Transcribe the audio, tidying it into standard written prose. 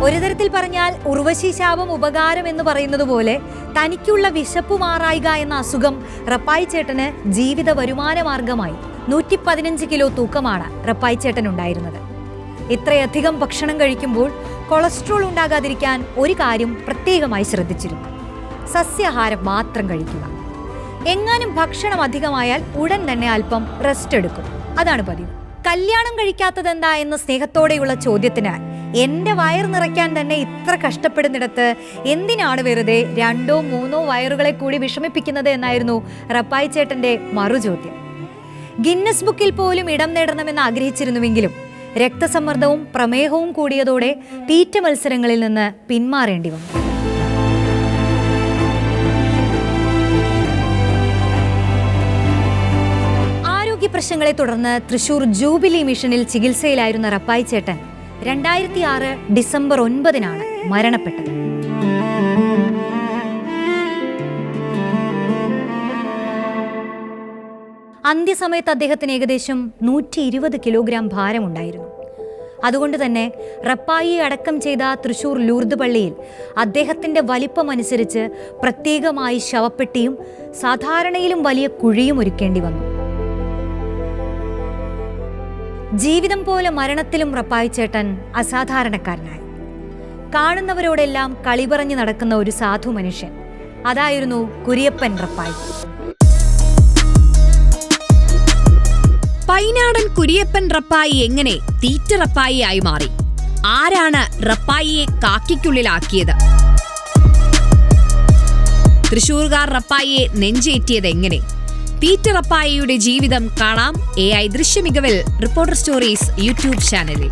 ഒരു തരത്തിൽ പറഞ്ഞാൽ ഉർവശി ശാപം ഉപകാരം എന്ന് പറയുന്നത് പോലെ തനിക്കുള്ള വിശപ്പ് മാറായിക എന്ന അസുഖം റപ്പായി ചേട്ടന് ജീവിത വരുമാന മാർഗമായി. 115 കിലോ തൂക്കമാണ് റപ്പായി ചേട്ടൻ ഉണ്ടായിരുന്നത്. ഇത്രയധികം ഭക്ഷണം കഴിക്കുമ്പോൾ കൊളസ്ട്രോൾ ഉണ്ടാകാതിരിക്കാൻ ഒരു കാര്യം പ്രത്യേകമായി ശ്രദ്ധിച്ചിരുന്നു: സസ്യാഹാരം മാത്രം കഴിക്കുക. എങ്ങാനും ഭക്ഷണം അധികമായാൽ ഉടൻ തന്നെ അല്പം റെസ്റ്റ് എടുക്കും. അതാണ് പതിവ്. കല്യാണം കഴിക്കാത്തതെന്താ എന്ന സ്നേഹത്തോടെയുള്ള ചോദ്യത്തിന് എന്റെ വയർ നിറയ്ക്കാൻ തന്നെ ഇത്ര കഷ്ടപ്പെടുന്നിടത്ത് എന്തിനാണ് വെറുതെ 2 or 3 വയറുകളെ കൂടി വിഷമിപ്പിക്കുന്നത് എന്നായിരുന്നു റപ്പായി ചേട്ടന്റെ മറുചോദ്യം. ഗിന്നസ് ബുക്കിൽ പോലും ഇടം നേടണമെന്ന് ആഗ്രഹിച്ചിരുന്നുവെങ്കിലും രക്തസമ്മർദ്ദവും പ്രമേഹവും കൂടിയതോടെ തീറ്റ മത്സരങ്ങളിൽ നിന്ന് പിന്മാറേണ്ടി വന്നു. ആരോഗ്യ പ്രശ്നങ്ങളെ തുടർന്ന് തൃശൂർ ജൂബിലി മിഷനിൽ ചികിത്സയിലായിരുന്ന റപ്പായി ചേട്ടൻ 2006 ഡിസംബർ 9 മരണപ്പെട്ടത്. അന്ത്യസമയത്ത് അദ്ദേഹത്തിന് ഏകദേശം 120 കിലോഗ്രാം ഭാരമുണ്ടായിരുന്നു. അതുകൊണ്ട് തന്നെ റപ്പായിയെ അടക്കം ചെയ്ത തൃശൂർ ലൂർദ് പള്ളിയിൽ അദ്ദേഹത്തിൻ്റെ വലിപ്പമനുസരിച്ച് പ്രത്യേകമായി ശവപ്പെട്ടിയും സാധാരണയിലും വലിയ കുഴിയും ഒരുക്കേണ്ടി വന്നു. ജീവിതം പോലെ മരണത്തിലും റപ്പായി ചേട്ടൻ അസാധാരണക്കാരനായി. കാണുന്നവരോടെല്ലാം കളി പറഞ്ഞു നടക്കുന്ന ഒരു സാധു മനുഷ്യൻ. അതായിരുന്നു കുര്യപ്പൻ റപ്പായി. പൈനാടൻ കുര്യപ്പൻ റപ്പായി എങ്ങനെ തീറ്റ റപ്പായി ആയി മാറി? ആരാണ് റപ്പായിയെ കാക്കിക്കുള്ളിലാക്കിയത്? തൃശൂർകാർ റപ്പായിയെ നെഞ്ചേറ്റിയത് എങ്ങനെ? തീറ്റ റപ്പായിയുടെ ജീവിതം കാണാം AI ദൃശ്യമികവിൽ റിപ്പോർട്ടർ സ്റ്റോറീസ് യൂട്യൂബ് ചാനലിൽ.